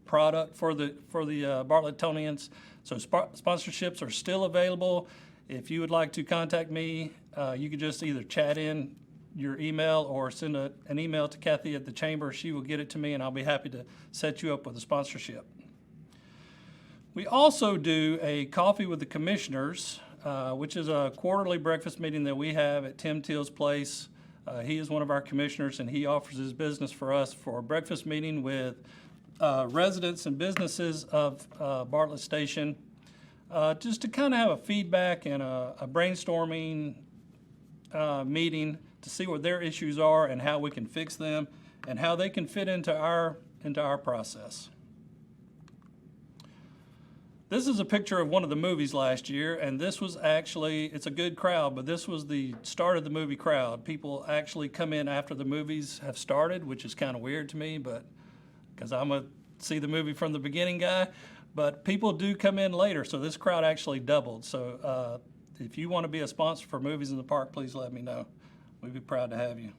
product for the Bartlettonians. So sponsorships are still available. If you would like to contact me, you could just either chat in your email or send an email to Kathy at the chamber. She will get it to me, and I'll be happy to set you up with a sponsorship. We also do a coffee with the commissioners, which is a quarterly breakfast meeting that we have at Tim Teal's place. He is one of our commissioners, and he offers his business for us for a breakfast meeting with residents and businesses of Bartlett Station, just to kind of have a feedback and a brainstorming meeting to see what their issues are and how we can fix them and how they can fit into our process. This is a picture of one of the movies last year, and this was actually, it's a good crowd, but this was the start of the movie crowd. People actually come in after the movies have started, which is kind of weird to me, but because I'm a see the movie from the beginning guy, but people do come in later, so this crowd actually doubled. So if you want to be a sponsor for Movies in the Park, please let me know. We'd be proud to have you.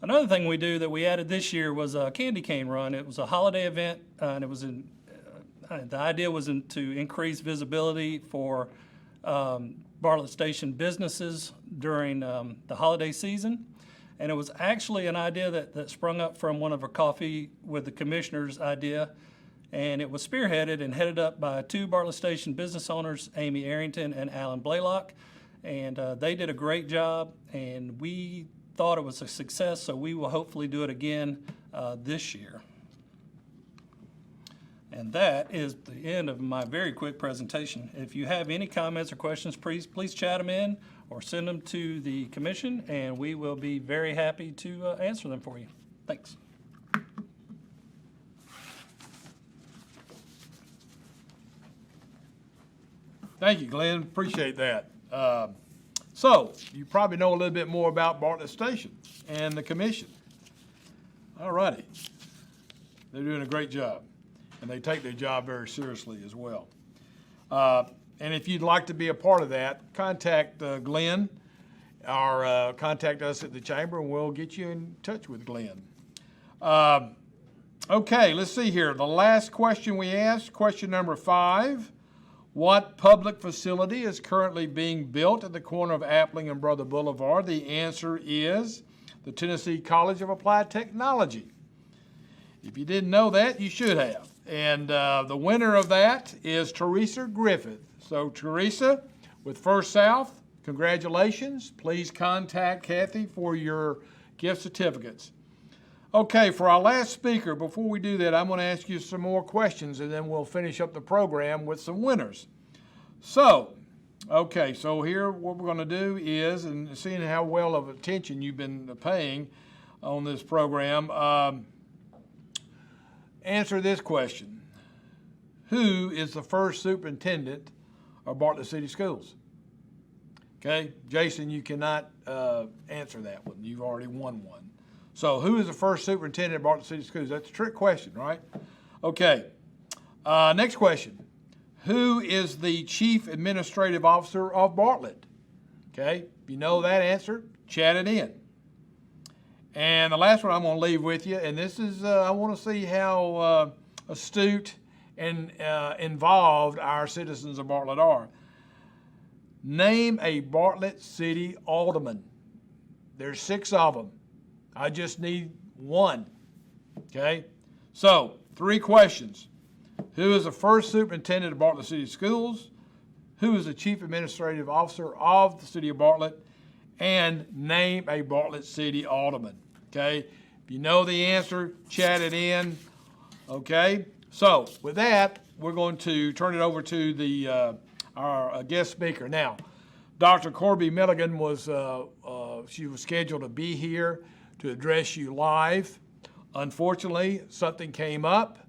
Another thing we do that we added this year was a candy cane run. It was a holiday event, and it was the idea was to increase visibility for Bartlett Station businesses during the holiday season. And it was actually an idea that sprung up from one of our Coffee with the Commissioners idea. And it was spearheaded and headed up by two Bartlett Station business owners, Amy Arrington and Alan Blaylock. And they did a great job, and we thought it was a success, so we will hopefully do it again this year. And that is the end of my very quick presentation. If you have any comments or questions, please chat them in or send them to the commission, and we will be very happy to answer them for you. Thanks. Thank you, Glenn. Appreciate that. So you probably know a little bit more about Bartlett Station and the commission. All righty. They're doing a great job, and they take their job very seriously as well. And if you'd like to be a part of that, contact Glenn or contact us at the chamber, and we'll get you in touch with Glenn. Okay, let's see here. The last question we asked, question number 5. What public facility is currently being built at the corner of Appling and Brother Boulevard? The answer is the Tennessee College of Applied Technology. If you didn't know that, you should have. And the winner of that is Teresa Griffith. So Teresa, with First South, congratulations. Please contact Kathy for your gift certificates. Okay, for our last speaker, before we do that, I'm going to ask you some more questions, and then we'll finish up the program with some winners. So, okay, so here what we're going to do is, and seeing how well of attention you've been paying on this program, answer this question. Who is the first superintendent of Bartlett City Schools? Okay, Jason, you cannot answer that one. You've already won one. So who is the first superintendent of Bartlett City Schools? That's a trick question, right? Okay, next question. Who is the Chief Administrative Officer of Bartlett? Okay, if you know that answer, chat it in. And the last one I'm going to leave with you, and this is, I want to see how astute and involved our citizens of Bartlett are. Name a Bartlett City Alderman. There's 6 of them. I just need 1, okay? So, 3 questions. Who is the first superintendent of Bartlett City Schools? Who is the Chief Administrative Officer of the City of Bartlett? And name a Bartlett City Alderman, okay? If you know the answer, chat it in, okay? So, with that, we're going to turn it over to our guest speaker. Now, Dr. Corbi Milligan she was scheduled to be here to address you live. Unfortunately, something came up,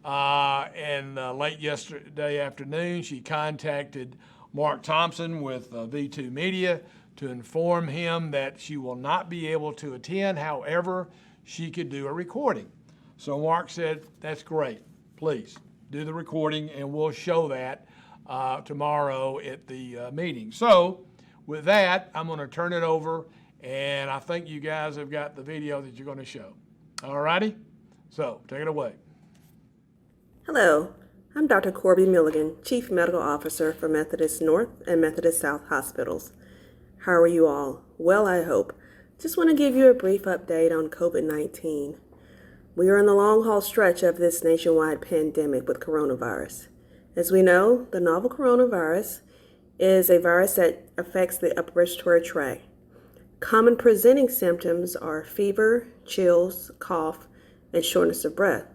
and late yesterday afternoon, she contacted Mark Thompson with V2 Media to inform him that she will not be able to attend. However, she could do a recording. So Mark said, that's great. Please do the recording, and we'll show that tomorrow at the meeting. So with that, I'm going to turn it over, and I think you guys have got the video that you're going to show. All righty? So take it away. Hello, I'm Dr. Corbi Milligan, Chief Medical Officer for Methodist North and Methodist South Hospitals. How are you all? Well, I hope. Just want to give you a brief update on COVID-19. We are in the long haul stretch of this nationwide pandemic with coronavirus. As we know, the novel coronavirus is a virus that affects the upper respiratory tract. Common presenting symptoms are fever, chills, cough, and shortness of breath.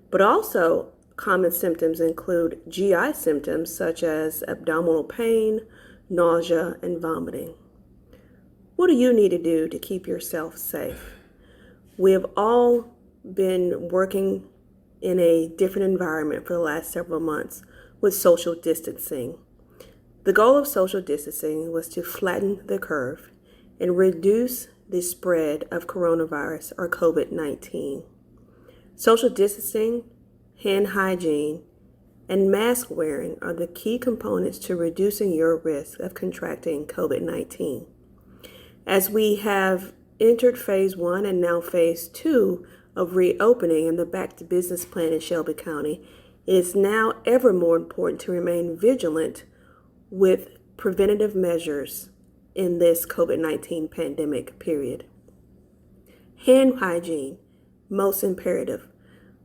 But also, common symptoms include GI symptoms such as abdominal pain, nausea, and vomiting. What do you need to do to keep yourself safe? We have all been working in a different environment for the last several months with social distancing. The goal of social distancing was to flatten the curve and reduce the spread of coronavirus or COVID-19. Social distancing, hand hygiene, and mask wearing are the key components to reducing your risk of contracting COVID-19. As we have entered phase 1 and now phase 2 of reopening and the Back to Business plan in Shelby County, it is now ever more important to remain vigilant with preventative measures in this COVID-19 pandemic period. Hand hygiene, most imperative.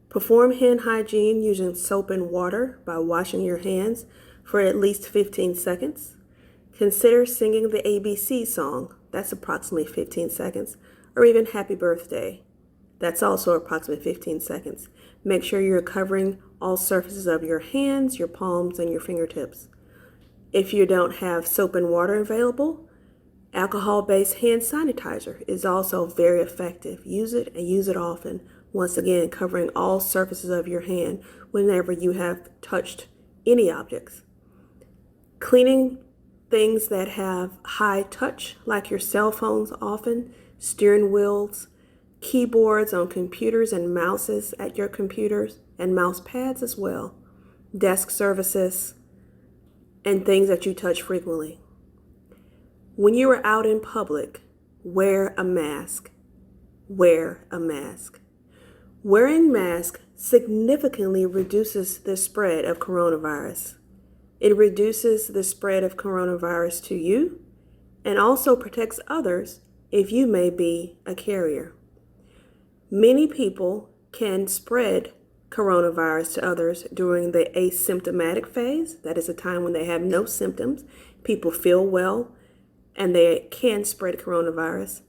Perform hand hygiene using soap and water by washing your hands for at least 15 seconds. Consider singing the ABC song, that's approximately 15 seconds, or even Happy Birthday, that's also approximately 15 seconds. Make sure you're covering all surfaces of your hands, your palms, and your fingertips. If you don't have soap and water available, alcohol-based hand sanitizer is also very effective. Use it and use it often. Once again, covering all surfaces of your hand whenever you have touched any objects. Cleaning things that have high touch, like your cell phones often, steering wheels, keyboards on computers and mouses at your computers, and mouse pads as well, desk surfaces, and things that you touch frequently. When you are out in public, wear a mask. Wear a mask. Wearing masks significantly reduces the spread of coronavirus. It reduces the spread of coronavirus to you and also protects others if you may be a carrier. Many people can spread coronavirus to others during the asymptomatic phase. That is a time when they have no symptoms. People feel well and they can spread coronavirus.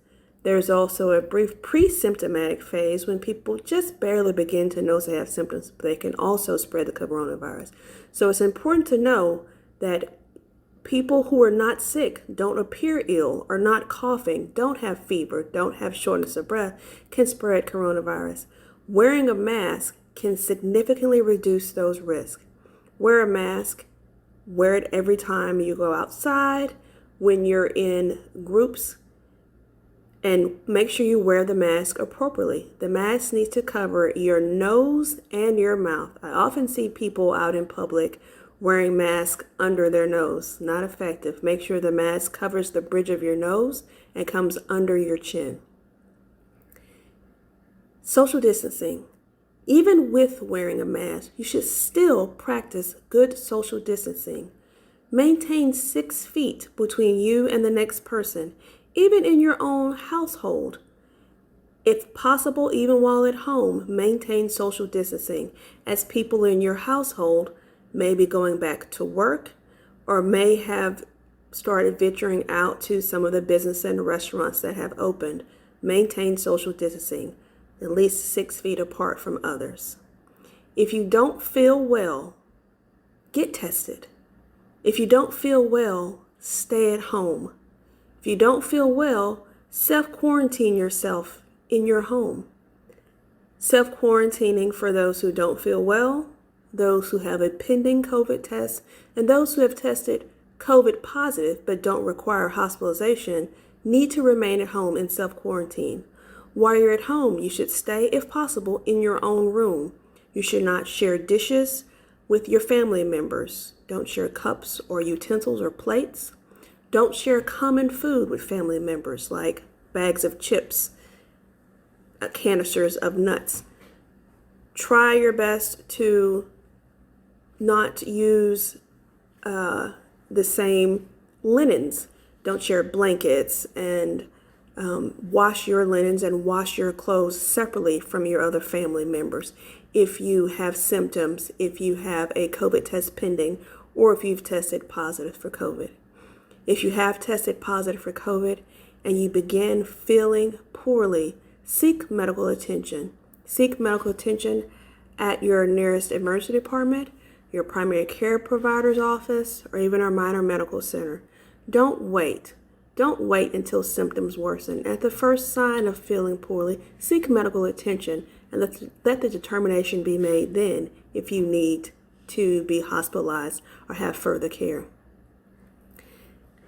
There's also a brief pre-symptomatic phase when people just barely begin to notice they have symptoms, but they can also spread the coronavirus. So it's important to know that people who are not sick, don't appear ill, are not coughing, don't have fever, don't have shortness of breath, can spread coronavirus. Wearing a mask can significantly reduce those risks. Wear a mask, wear it every time you go outside, when you're in groups, and make sure you wear the mask appropriately. The mask needs to cover your nose and your mouth. I often see people out in public wearing masks under their nose. Not effective. Make sure the mask covers the bridge of your nose and comes under your chin. Social distancing. Even with wearing a mask, you should still practice good social distancing. Maintain 6 feet between you and the next person, even in your own household. If possible, even while at home, maintain social distancing, as people in your household may be going back to work or may have started venturing out to some of the business and restaurants that have opened. Maintain social distancing, at least 6 feet apart from others. If you don't feel well, get tested. If you don't feel well, stay at home. If you don't feel well, self-quarantine yourself in your home. Self-quarantining for those who don't feel well, those who have a pending COVID test, and those who have tested COVID positive but don't require hospitalization need to remain at home in self-quarantine. While you're at home, you should stay, if possible, in your own room. You should not share dishes with your family members. Don't share cups or utensils or plates. Don't share common food with family members like bags of chips, canisters of nuts. Try your best to not use the same linens. Don't share blankets, and wash your linens and wash your clothes separately from your other family members. If you have symptoms, if you have a COVID test pending, or if you've tested positive for COVID. If you have tested positive for COVID and you begin feeling poorly, seek medical attention. Seek medical attention at your nearest emergency department, your primary care provider's office, or even our minor medical center. Don't wait. Don't wait until symptoms worsen. At the first sign of feeling poorly, seek medical attention and let the determination be made then if you need to be hospitalized or have further care.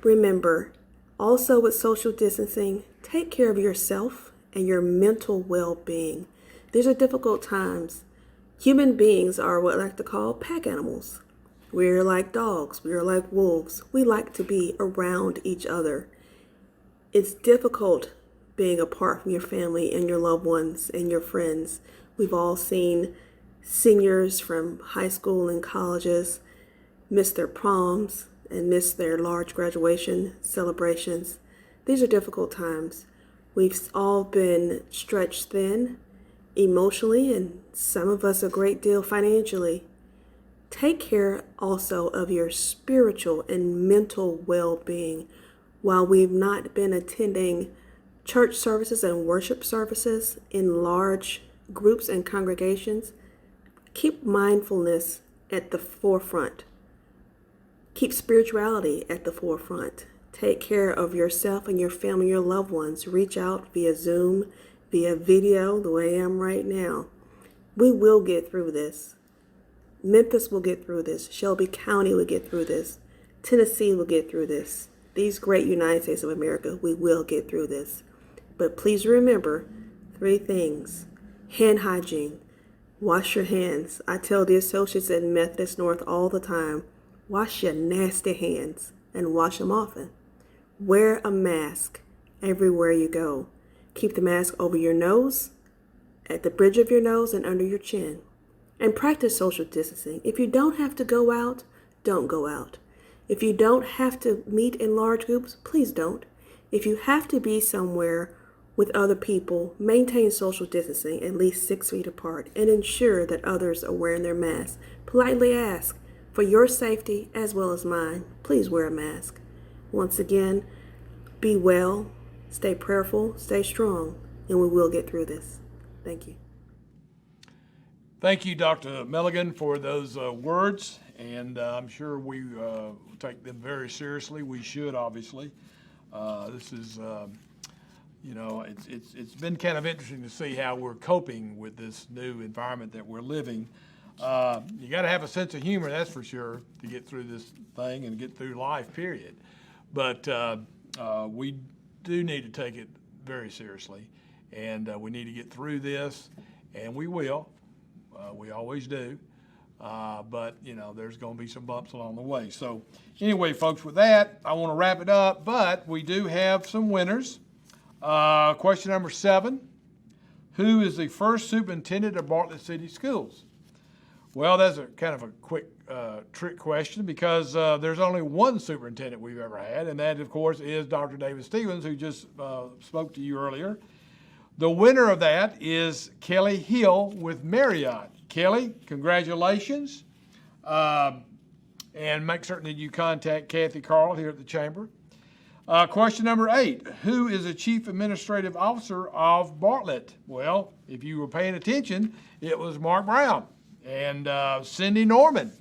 Remember, also with social distancing, take care of yourself and your mental well-being. These are difficult times. Human beings are what I like to call pack animals. We're like dogs. We are like wolves. We like to be around each other. It's difficult being apart from your family and your loved ones and your friends. We've all seen seniors from high school and colleges miss their proms and miss their large graduation celebrations. These are difficult times. We've all been stretched thin emotionally, and some of us a great deal financially. Take care also of your spiritual and mental well-being. While we've not been attending church services and worship services in large groups and congregations, keep mindfulness at the forefront. Keep spirituality at the forefront. Take care of yourself and your family, your loved ones. Reach out via Zoom, via video, the way I am right now. We will get through this. Memphis will get through this. Shelby County will get through this. Tennessee will get through this. These great United States of America, we will get through this. But please remember 3 things. Hand hygiene. Wash your hands. I tell the associates at Methodist North all the time, wash your nasty hands and wash them often. Wear a mask everywhere you go. Keep the mask over your nose, at the bridge of your nose, and under your chin. And practice social distancing. If you don't have to go out, don't go out. If you don't have to meet in large groups, please don't. If you have to be somewhere with other people, maintain social distancing at least 6 feet apart and ensure that others are wearing their masks. Politely ask, for your safety as well as mine, please wear a mask. Once again, be well, stay prayerful, stay strong, and we will get through this. Thank you. Thank you, Dr. Milligan, for those words, and I'm sure we take them very seriously. We should, obviously. This is, you know, it's been kind of interesting to see how we're coping with this new environment that we're living. You got to have a sense of humor, that's for sure, to get through this thing and get through life, period. But we do need to take it very seriously, and we need to get through this, and we will. We always do. But, you know, there's going to be some bumps along the way. So anyway, folks, with that, I want to wrap it up, but we do have some winners. Question number 7, who is the first superintendent of Bartlett City Schools? Well, that's a kind of a quick trick question because there's only one superintendent we've ever had, and that, of course, is Dr. David Stevens, who just spoke to you earlier. The winner of that is Kelly Hill with Marriott. Kelly, congratulations. And make certain that you contact Kathy Carl here at the Chamber. Question number 8, who is the Chief Administrative Officer of Bartlett? Well, if you were paying attention, it was Mark Brown and Cindy Norman.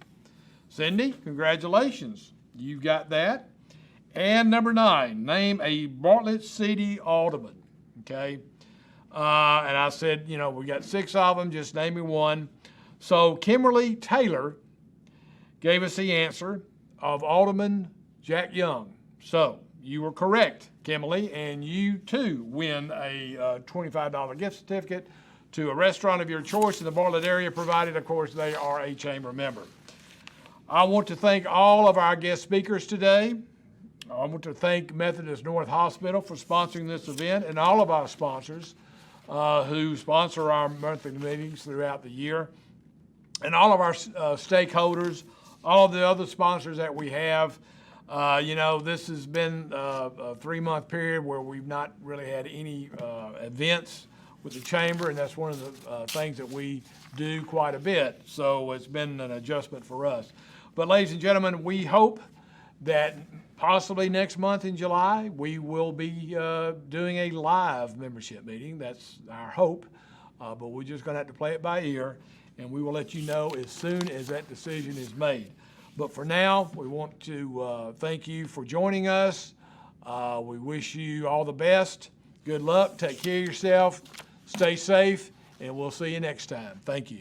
Cindy, congratulations. You've got that. And number 9, name a Bartlett City Alderman. Okay. And I said, you know, we got 6 of them, just name me one. So Kimberly Taylor gave us the answer of Alderman Jack Young. So you were correct, Kimberly, and you too win a $25 gift certificate to a restaurant of your choice in the Bartlett area, provided, of course, they are a Chamber member. I want to thank all of our guest speakers today. I want to thank Methodist North Hospital for sponsoring this event and all of our sponsors who sponsor our monthly meetings throughout the year, and all of our stakeholders, all of the other sponsors that we have. You know, this has been a 3-month period where we've not really had any events with the Chamber, and that's one of the things that we do quite a bit. So it's been an adjustment for us. But ladies and gentlemen, we hope that possibly next month in July, we will be doing a live membership meeting. That's our hope, but we're just going to have to play it by ear, and we will let you know as soon as that decision is made. But for now, we want to thank you for joining us. We wish you all the best. Good luck. Take care of yourself. Stay safe, and we'll see you next time. Thank you.